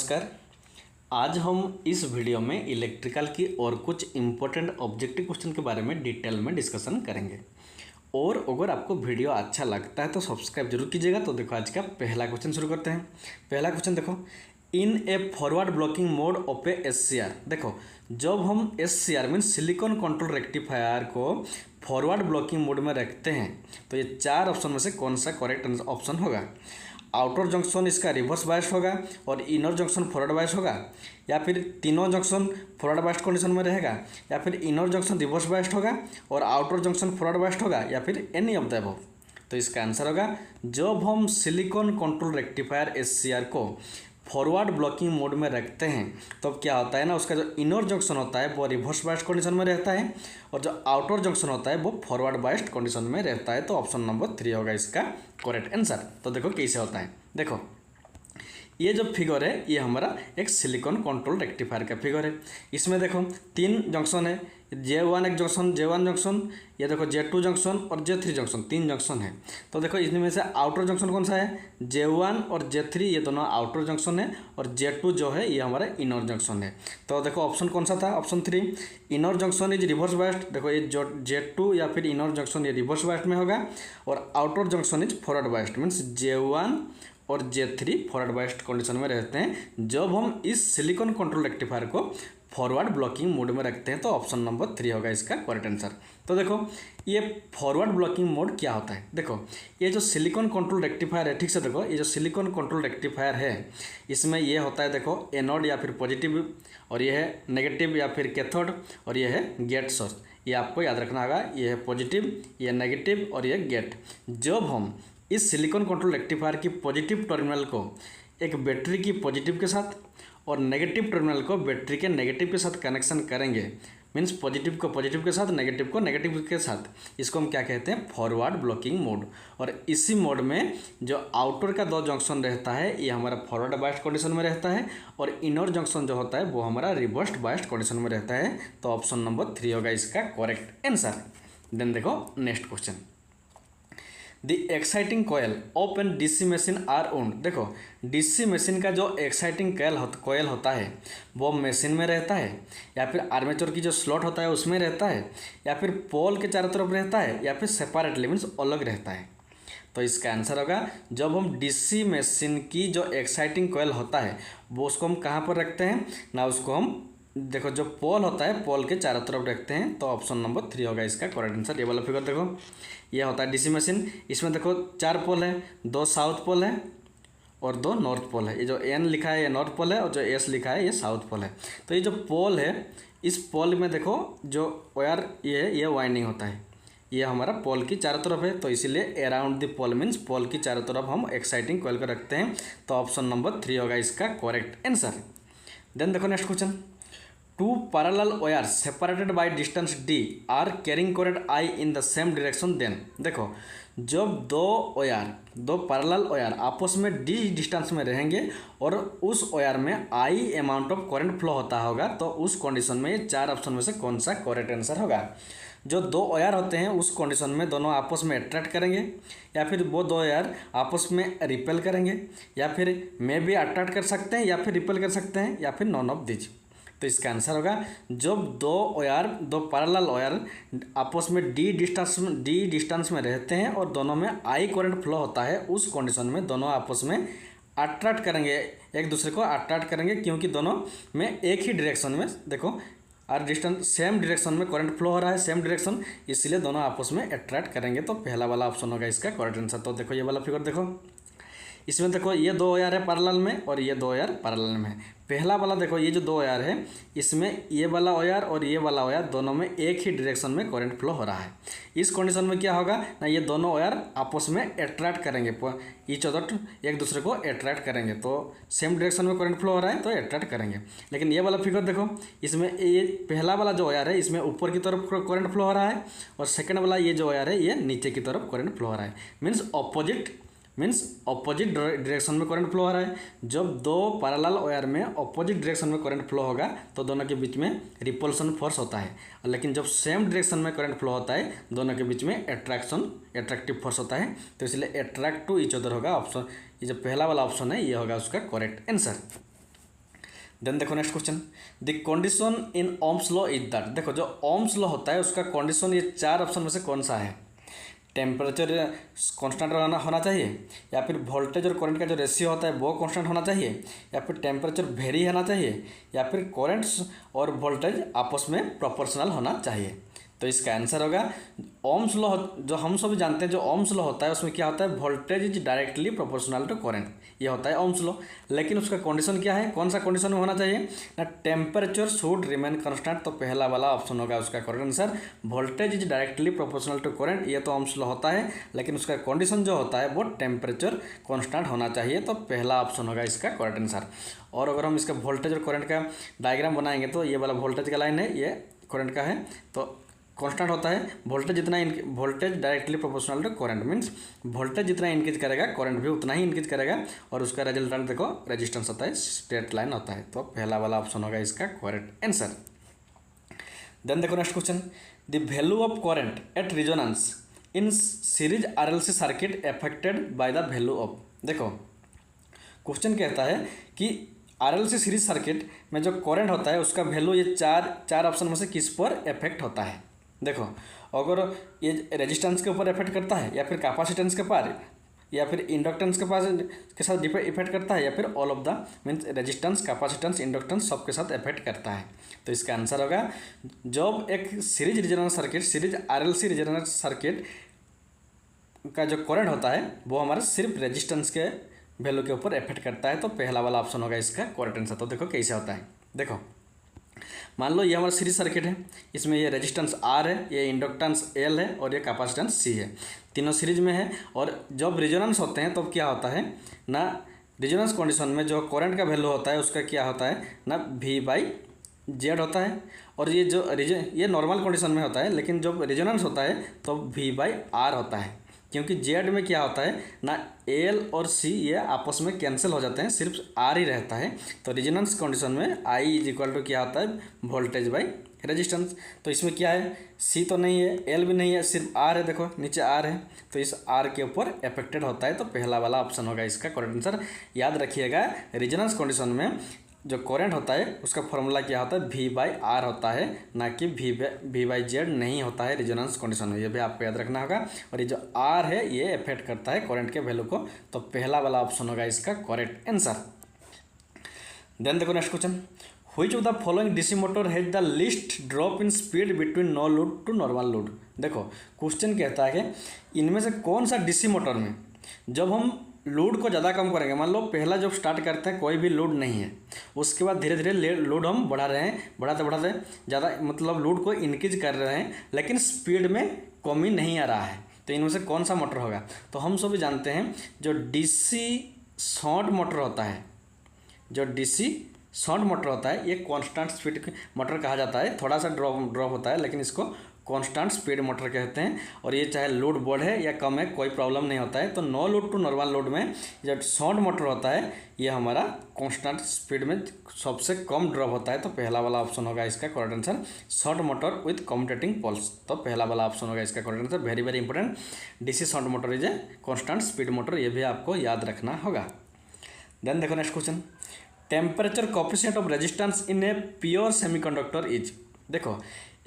नमस्कार। आज हम इस वीडियो में इलेक्ट्रिकल की और कुछ इम्पोर्टेंट ऑब्जेक्टिव क्वेश्चन के बारे में डिटेल में डिस्कशन करेंगे। और अगर आपको वीडियो अच्छा लगता है तो सब्सक्राइब जरूर कीजिएगा। तो देखो आज का पहला क्वेश्चन शुरू करते हैं। पहला क्वेश्चन देखो, in a forward blocking mode of a SCR। देखो जब हम SCR mean silicon control rectifier को फॉरवर्ड ब्लॉकिंग मोड में रखते हैं तो ये चार ऑप्शन में से कौन सा करेक्ट ऑप्शन होगा। आउटर जंक्शन इसका रिवर्स बायस होगा और इनर जंक्शन फॉरवर्ड बायस होगा, या फिर तीनों जंक्शन फॉरवर्ड बायस्ड कंडीशन में रहेगा, या फिर इनर जंक्शन रिवर्स बायस्ड होगा और आउटर जंक्शन फॉरवर्ड बायस्ड होगा, या फिर एनी ऑफ द अबव। तो इसका आंसर होगा जब हम सिलिकॉन कंट्रोल रेक्टिफायर SCR को फॉरवर्ड ब्लॉकिंग मोड में रखते हैं तो क्या होता है ना, उसका जो इनर जंक्शन होता है वो रिवर्स बायस्ड कंडीशन में रहता है और जो आउटर जंक्शन होता है वो फॉरवर्ड बायस्ड कंडीशन में रहता है। तो ऑप्शन नंबर 3 होगा इसका करेक्ट आंसर। तो देखो कैसे होता है। देखो ये जो फिगर है ये हमारा एक सिलिकॉन कंट्रोल रेक्टिफायर का फिगर है। इसमें देखो तीन जंक्शन है, J1 एक जंक्शन, J1 जंक्शन, ये देखो J2 जंक्शन और J3 जंक्शन, तीन जंक्शन है। तो देखो इसमें से आउटर जंक्शन कौन सा है, J1 और J3 ये दोनों आउटर जंक्शन है और J2 जो है ये हमारा इनर जंक्शन है। तो देखो ऑप्शन कौन सा था, option 3 inner junction is reverse biased. देखो ये जो J2 या फिर इनर जंक्शन ये रिवर्स बायस्ड में होगा और outer junction is forward biased means J1 और J3 फॉरवर्ड बायस्ड कंडीशन में रहते हैं जब हम इस सिलिकॉन कंट्रोल रेक्टिफायर को फॉरवर्ड ब्लॉकिंग मोड में रखते हैं। तो ऑप्शन नंबर 3 होगा इसका करेक्ट आंसर। तो देखो ये फॉरवर्ड ब्लॉकिंग मोड क्या होता है। देखो ये जो सिलिकॉन कंट्रोल रेक्टिफायर है, ठीक से देखो ये जो सिलिकॉन कंट्रोल रेक्टिफायर है इसमें ये होता है देखो एनोड या फिर पॉजिटिव, और ये है नेगेटिव या फिर कैथोड, और ये है गेट सोर्स। ये आपको याद रखना होगा, ये है पॉजिटिव, ये नेगेटिव और ये गेट। जब हम इस सिलिकॉन कंट्रोल रेक्टिफायर की पॉजिटिव टर्मिनल को एक बैटरी की पॉजिटिव के साथ और नेगेटिव टर्मिनल को बैटरी के नेगेटिव के साथ कनेक्शन करेंगे, मीन्स पॉजिटिव को पॉजिटिव के साथ, नेगेटिव को नेगेटिव के साथ, इसको हम क्या कहते हैं, फॉरवर्ड ब्लॉकिंग मोड। और इसी मोड में जो आउटर का दो जंक्शन रहता है ये हमारा फॉरवर्ड बायस्ड कंडीशन में रहता है और इनर जंक्शन जो होता है वो हमारा रिवर्स बायस्ड कंडीशन में रहता है। तो ऑप्शन नंबर 3 होगा इसका करेक्ट आंसर। देन देखो next question, the exciting coil of an DC machine are wound. देखो DC मशीन का जो एक्साइटिंग कोयल होता है वो मशीन में रहता है, या फिर आर्मेचर की जो स्लॉट होता है उसमें रहता है, या फिर पोल के चारों तरफ रहता है, या फिर सेपरेटली मीन्स अलग रहता है। तो इसका आंसर होगा जब हम DC मशीन की जो एक्साइटिंग कोयल होता है वो उसको हम कहाँ पर रखते हैं ना, उसको हम देखो जो पोल होता है पोल के चारों तरफ रखते हैं। तो ऑप्शन नंबर 3 होगा इसका करेक्ट आंसर। ये वाला फिगर देखो ये होता है DC मशीन, इसमें देखो 4 पोल है, 2 साउथ पोल है और 2 नॉर्थ पोल है। ये जो N लिखा है ये नॉर्थ पोल है और जो S लिखा है ये साउथ पोल है। तो ये जो पोल है इस पोल में देखो जो वायर ये वाइंडिंग होता है, ये हमारा पोल की चारों तरफ है। तो इसीलिए अराउंड द पोल मीन्स पोल की चारों तरफ हम एक्साइटिंग कोयल को रखते हैं। तो ऑप्शन नंबर 3 होगा इसका करेक्ट आंसर। देन देखो next question, 2 parallel wires separated by distance D are carrying current I in the same direction then। देखो जब दो पैरेलल वायर आपस में D डिस्टेंस में रहेंगे और उस वायर में I amount of current flow होता होगा तो उस कंडीशन में ये चार ऑप्शन में से कौन सा करेक्ट आंसर होगा। जो दो वायर होते हैं उस कंडीशन में दोनों आपस में अट्रैक्ट करेंगे, या फिर वो दो वायर आपस में रिपेल करेंगे, या फिर मे भी अट्रैक्ट कर सकते हैं या फिर रिपेल कर सकते हैं, या फिर नॉन ऑफ दिस। तो इसका आंसर होगा जब दो पैरेलल वायर आपस में डी डिस्टेंस में रहते हैं और दोनों में I करंट फ्लो होता है उस कंडीशन में दोनों आपस में अट्रैक्ट करेंगे, एक दूसरे को अट्रैक्ट करेंगे, क्योंकि दोनों में एक ही डायरेक्शन में देखो और डिस्टेंस सेम डायरेक्शन में करंट फ्लो हो रहा है, सेम डायरेक्शन, इसलिए दोनों आपस में अट्रैक्ट करेंगे। तो पहला वाला ऑप्शन होगा इसका करेक्ट आंसर। तो देखो ये वाला फिगर देखो, इसमें देखो ये 2 वायर है पैरेलल में और ये 2 वायर पैरेलल में है। पहला वाला देखो ये जो 2 वायर है इसमें ये वाला वायर और ये वाला वायर दोनों में एक ही डायरेक्शन में करंट फ्लो हो रहा है। इस कंडीशन में क्या होगा ना, ये दोनों वायर आपस में अट्रैक्ट करेंगे, ईच अदर एक दूसरे को अट्रैक्ट करेंगे। तो सेम डायरेक्शन में करंट फ्लो हो रहा है तो अट्रैक्ट करेंगे। लेकिन ये वाला फिगर देखो इसमें ये पहला वाला जो वायर है इसमें ऊपर की तरफ करंट फ्लो हो रहा है और सेकेंड वाला ये जो वायर है ये नीचे की तरफ करंट फ्लो हो रहा है, मीन्स अपोजिट डायरेक्शन में करंट फ्लो हो रहा है। जब दो पैरेलल वायर में अपोजिट डायरेक्शन में करंट फ्लो होगा तो दोनों के बीच में रिपल्सन फोर्स होता है, लेकिन जब सेम डायरेक्शन में करंट फ्लो होता है दोनों के बीच में एट्रैक्टिव फोर्स होता है। तो इसलिए अट्रैक्ट टू ईच अदर होगा ऑप्शन, ये जो पहला वाला ऑप्शन है ये होगा उसका करेक्ट आंसर। देन देखो next question, the condition in Ohm's law is that, देखो जो ओम्स लॉ होता है उसका कंडीशन ये चार ऑप्शन में से कौन सा है? टेम्परेचर कांस्टेंट होना चाहिए, या फिर वोल्टेज और करंट का जो रेशियो होता है वो कांस्टेंट होना चाहिए, या फिर टेम्परेचर वेरी होना चाहिए, या फिर करंट्स और वोल्टेज आपस में प्रोपोर्शनल होना चाहिए। तो इसका आंसर होगा ओम्स लॉ। जो हम सभी जानते हैं जो ओम्स लॉ होता है उसमें क्या होता है, voltage is directly proportional to current, ये होता है ओम्स लॉ। लेकिन उसका कंडीशन क्या है, कौन सा कंडीशन में होना चाहिए ना, टेम्परेचर शुड रिमेन कांस्टेंट। तो पहला वाला ऑप्शन होगा उसका correct answer, voltage is directly proportional to current, ये तो ओम्स लॉ होता है, लेकिन उसका कंडीशन जो होता है वो टेम्परेचर कांस्टेंट होना चाहिए। तो पहला ऑप्शन होगा इसका करेक्ट आंसर। और अगर हम इसका वोल्टेज और करंट का डायग्राम बनाएंगे तो ये वाला वोल्टेज का लाइन है, ये करंट का है, तो कांस्टेंट होता है वोल्टेज जितना voltage directly proportional to current, means voltage जितना इंक्रीज करेगा करंट भी उतना ही इंक्रीज करेगा, और उसका रिजल्टेंट देखो रेजिस्टेंस होता है, स्ट्रेट लाइन होता है। तो पहला वाला ऑप्शन होगा इसका करेक्ट आंसर। देन देखो next question, the value of current at resonance in series RLC circuit affected by the value of, देखो क्वेश्चन कहता है कि आरएलसी सीरीज सर्किट में जो करंट होता है उसका वैल्यू ये चार ऑप्शन में से किस पर इफेक्ट होता है। देखो अगर ये रेजिस्टेंस के ऊपर इफेक्ट करता है, या फिर कैपेसिटेंस के पार, या फिर इंडक्टेंस के पास के साथ इफेक्ट करता है, या फिर all of the means resistance capacitance inductance सबके साथ इफेक्ट करता है। तो इसका आंसर होगा जब एक series resonance circuit, series RLC resonance circuit का जो करंट होता है वो हमारे सिर्फ रेजिस्टेंस के वैल्यू के ऊपर इफेक्ट करता है। तो पहला वाला ऑप्शन होगा इसका करेक्ट आंसर। तो देखो कैसे होता है, देखो मान लो ये हमारा सीरीज सर्किट है, इसमें ये रेजिस्टेंस आर है, ये इंडक्टेंस एल है, और ये कैपेसिटेंस सी है, तीनों सीरीज में है। और जब रेजोनेंस होते हैं तो क्या होता है ना, रेजोनेंस कंडीशन में जो करंट का वैल्यू होता है उसका क्या होता है ना, वी बाई जेड होता है। और ये जो ये नॉर्मल कंडीशन में होता है, लेकिन जब रेजोनेंस होता है तो वी बाई आर होता है, क्योंकि जेड में क्या होता है ना, एल और सी ये आपस में कैंसिल हो जाते हैं, सिर्फ आर ही रहता है। तो रेजोनेंस कंडीशन में आई इज इक्वल टू क्या होता है, वोल्टेज बाई रेजिस्टेंस। तो इसमें क्या है, सी तो नहीं है, एल भी नहीं है, सिर्फ आर है, देखो नीचे आर है, तो इस आर के ऊपर अफेक्टेड होता है। तो पहला वाला ऑप्शन होगा इसका करेक्ट आंसर। याद रखिएगा रेजोनेंस कंडीशन में जो करंट होता है उसका फॉर्मूला क्या होता है, वी बाई आर होता है, ना कि वी बाई जेड नहीं होता है रेजोनेंस कंडीशन में, ये भी आपको याद रखना होगा। और ये जो आर है ये इफेक्ट करता है करंट के वैल्यू को। तो पहला वाला ऑप्शन होगा इसका करेक्ट आंसर। देन देखो next question, which of the following DC motor has the least drop in speed between no load to normal load. देखो क्वेश्चन कहता है कि इनमें से कौन सा डीसी मोटर में जब हम लोड को ज़्यादा कम करेंगे, मान लो पहला जब स्टार्ट करते हैं कोई भी लोड नहीं है, उसके बाद धीरे धीरे लोड हम बढ़ा रहे हैं, बढ़ाते बढ़ाते ज़्यादा मतलब लोड को इंक्रीज कर रहे हैं, लेकिन स्पीड में कमी नहीं आ रहा है, तो इनमें से कौन सा मोटर होगा। तो हम सभी जानते हैं जो डीसी शॉर्ट मोटर होता है, जो डीसी शॉर्ट मोटर होता है ये कांस्टेंट स्पीड मोटर कहा जाता है, थोड़ा सा ड्रॉप होता है, लेकिन इसको कांस्टेंट स्पीड मोटर कहते हैं। और ये चाहे लोड बढ़े या कम है कोई प्रॉब्लम नहीं होता है। तो no load to normal load में जब शॉर्ट मोटर होता है ये हमारा कांस्टेंट स्पीड में सबसे कम ड्रॉप होता है। तो पहला वाला ऑप्शन होगा इसका correct answer, shunt motor with commutating poles. तो पहला वाला ऑप्शन होगा इसका correct answer. Very very important, DC shunt motor is a constant speed motor, ये भी आपको याद रखना होगा। देन देखो next question, temperature coefficient of resistance in a pure semiconductor is. देखो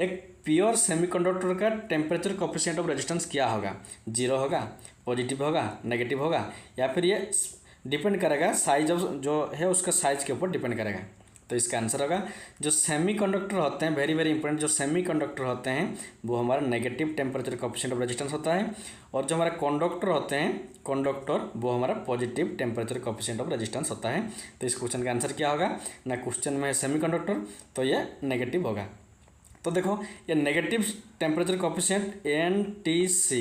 एक प्योर सेमीकंडक्टर का टेम्परेचर कोएफिशिएंट ऑफ रेजिस्टेंस क्या होगा, 0 होगा, पॉजिटिव होगा, नेगेटिव होगा, या फिर ये डिपेंड करेगा साइज ऑफ जो है उसका साइज के ऊपर डिपेंड करेगा। तो इसका आंसर होगा जो सेमीकंडक्टर होते हैं, वेरी वेरी इंपॉर्टेंट, जो सेमीकंडक्टर होते हैं वो हमारा negative temperature coefficient of resistance होता है, और जो हमारा कंडक्टर होते हैं कंडक्टर वो हमारा positive temperature coefficient of resistance होता है। तो इस क्वेश्चन का आंसर क्या होगा ना, क्वेश्चन में है सेमीकंडक्टर तो ये नेगेटिव होगा। तो देखो ये नेगेटिव टेम्परेचर कोएफिशिएंट NTC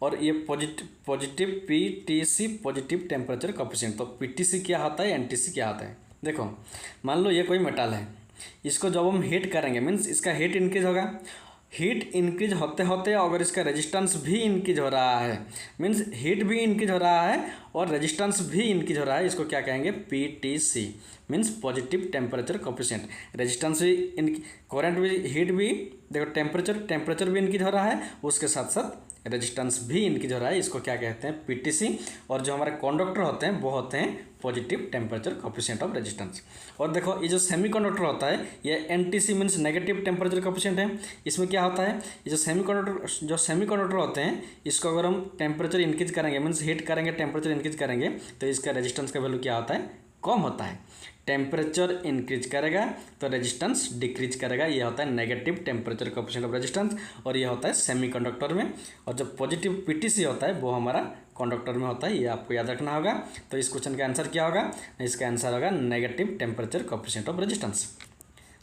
और ये positive PTC positive temperature coefficient. तो PTC क्या होता है, NTC क्या होता है। देखो मान लो ये कोई मेटल है, इसको जब हम हीट करेंगे मीन्स इसका हीट इंक्रीज होगा, हीट इंक्रीज होते होते अगर इसका रेजिस्टेंस भी इंक्रीज हो रहा है, मीन्स हीट भी इंक्रीज हो रहा है और रेजिस्टेंस भी इंक्रीज हो रहा है, इसको क्या कहेंगे, PTC means positive temperature coefficient. Resistance भी करंट भी हीट भी देखो टेम्परेचर भी इंक्रीज हो रहा है, उसके साथ साथ रेजिस्टेंस भी इंक्रीज हो रहा है, इसको क्या कहते हैं, पीटीसी। और जो हमारे कंडक्टर होते हैं वो होते हैं positive temperature coefficient of resistance. और देखो ये जो सेमीकंडक्टर होता है ये NTC means negative temperature coefficient है। इसमें क्या होता है, ये जो सेमीकंडक्टर होते हैं इसको अगर हम टेम्परेचर इंक्रीज करेंगे मीन्स हीट करेंगे, टेम्परेचर इंक्रीज करेंगे तो इसका रेजिस्टेंस का वैल्यू क्या होता है, कम होता है। टेम्परेचर इंक्रीज करेगा तो रेजिस्टेंस डिक्रीज करेगा, ये होता है negative temperature coefficient of resistance, और ये होता है सेमीकंडक्टर में। और जो पॉजिटिव पीटीसी होता है वो हमारा कंडक्टर में होता है, ये आपको याद रखना होगा। तो इस क्वेश्चन का आंसर क्या होगा, इसका आंसर होगा negative temperature coefficient of resistance.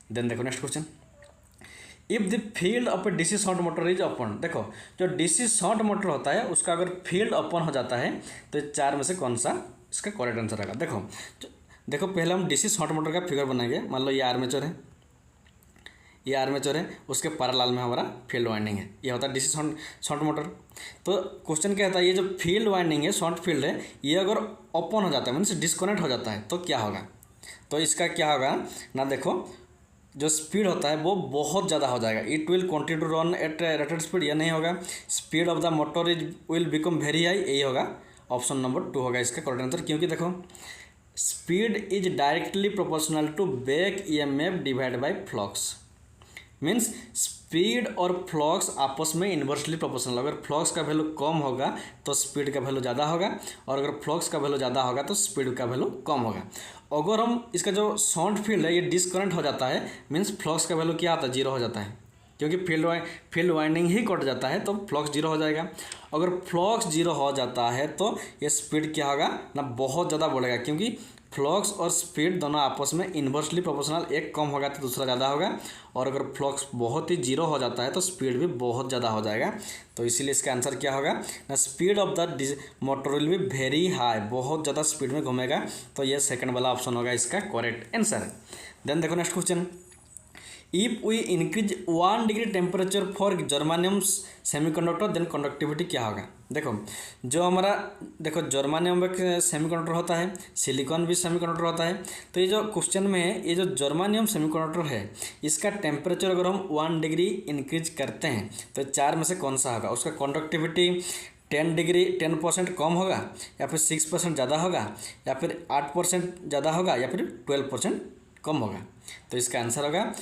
Then देखो next question, if the field of a DC shunt motor is open. देखो जो डीसी शॉर्ट मोटर होता है उसका अगर फील्ड ओपन हो जाता है तो चार में से कौन सा इसका करेक्ट आंसर होगा। देखो पहले हम डीसी शॉर्ट मोटर का फिगर बनाएंगे। मान लो ये आर्मेचर है, ये आर्मेचर है, उसके पैरेलल में हमारा फील्ड वाइंडिंग है, ये होता है डीसी शॉर्ट मोटर। तो क्वेश्चन क्या होता है, ये जो फील्ड वाइंडिंग है, शॉर्ट फील्ड है, ये अगर ओपन हो जाता है मीन्स डिस्कनेक्ट हो जाता है तो क्या होगा। तो इसका क्या होगा ना, देखो जो स्पीड होता है वो बहुत ज़्यादा हो जाएगा, it will continue to run at rated speed, ये नहीं होगा। Speed of the motor is will become very high, यही होगा, ऑप्शन नंबर 2 होगा इसका करेक्ट आंसर। क्योंकि देखो speed is directly proportional to back EMF divide by flux, means speed और फ्लक्स आपस में इन्वर्सली प्रोपोर्शनल। अगर फ्लक्स का वैल्यू कम होगा तो स्पीड का वैल्यू ज़्यादा होगा, और अगर फ्लक्स का वैल्यू ज़्यादा होगा तो स्पीड का वैल्यू कम होगा। अगर हम इसका जो शॉर्ट फील्ड है ये डिस्कनेक्ट हो जाता है मीन्स फ्लक्स का वैल्यू क्या आता है, जीरो हो जाता है, क्योंकि फील्ड वाइंडिंग ही कट जाता है तो फ्लक्स जीरो हो जाएगा। अगर फ्लक्स जीरो हो जाता है तो ये स्पीड क्या होगा ना, बहुत ज़्यादा बढ़ेगा, क्योंकि फ्लक्स और स्पीड दोनों आपस में इन्वर्सली प्रोपोर्शनल, एक कम होगा तो दूसरा ज़्यादा होगा। और अगर फ्लक्स बहुत ही जीरो हो जाता है तो स्पीड भी बहुत ज़्यादा हो जाएगा। तो इसीलिए इसका आंसर क्या होगा ना, speed of the motor will be very high, बहुत ज़्यादा स्पीड में घूमेगा। तो ये सेकंड वाला ऑप्शन होगा इसका करेक्ट आंसर। देन देखो next question, if we increase 1 degree temperature for germanium semiconductor then conductivity क्या होगा। देखो जो हमारा देखो जर्मानियम एक सेमीकंडक्टर होता है, सिलिकॉन भी सेमीकंडक्टर होता है। तो ये जो क्वेश्चन में है, ये जो जर्मानियम सेमीकंडक्टर है इसका टेम्परेचर अगर हम 1 डिग्री इंक्रीज करते हैं तो चार में से कौन सा होगा, उसका कंडक्टिविटी 10% कम होगा, या फिर 6% ज़्यादा होगा, या फिर 8% ज़्यादा होगा, या फिर 12% कम होगा। तो इसका आंसर होगा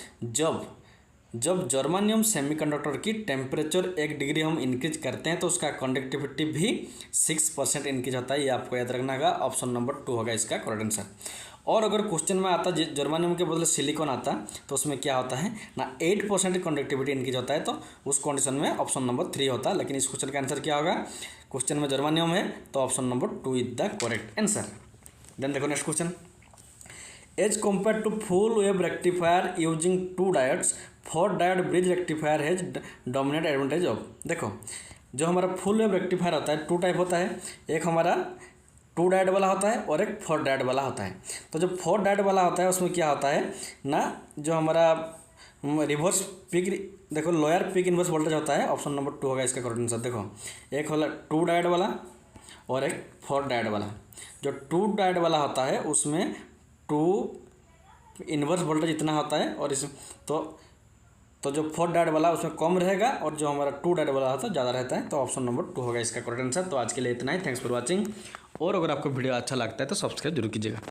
जब जर्मानियम सेमीकंडक्टर की टेम्परेचर 1 डिग्री हम इंक्रीज करते हैं तो उसका कंडक्टिविटी भी 6% इंक्रीज होता है, ये आपको याद रखना होगा, ऑप्शन नंबर 2 होगा इसका करेक्ट आंसर। और अगर क्वेश्चन में आता जर्मानियम के बदले सिलिकॉन आता तो उसमें क्या होता है ना, 8% कंडक्टिविटी इंक्रीज होता है, तो उस कंडीशन में ऑप्शन नंबर 3 होता है। लेकिन इस क्वेश्चन का आंसर क्या होगा, क्वेश्चन में जर्मानियम है तो option number 2 is the correct answer. Then देखो next question, as compare to full wave rectifier using 2 diodes 4 diode bridge rectifier has dominate advantage of. देखो जो हमारा फुल वेव रेक्टिफायर होता है 2 टाइप होता है, एक हमारा 2 डायोड वाला होता है और एक 4 डायोड वाला होता है। तो जो 4 डायोड वाला होता है उसमें क्या होता है ना, जो हमारा रिवर्स पिक, देखो लोअर पिक इनवर्स वोल्टेज होता है, ऑप्शन नंबर 2 होगा इसका करेक्ट आंसर। देखो एक होला 2 डायोड वाला और एक 4 डायोड वाला। जो 2 डायोड वाला होता है उसमें 2 इन्वर्स वोल्टेज इतना होता है, और इस तो जो 4 डायोड वाला उसमें कम रहेगा, और जो हमारा 2 डायोड वाला होता है ज़्यादा रहता है। तो ऑप्शन नंबर 2 होगा इसका करेक्ट आंसर। तो आज के लिए इतना ही, थैंक्स फॉर वाचिंग। और अगर आपको वीडियो अच्छा लगता है तो सब्सक्राइब जरूर कीजिएगा।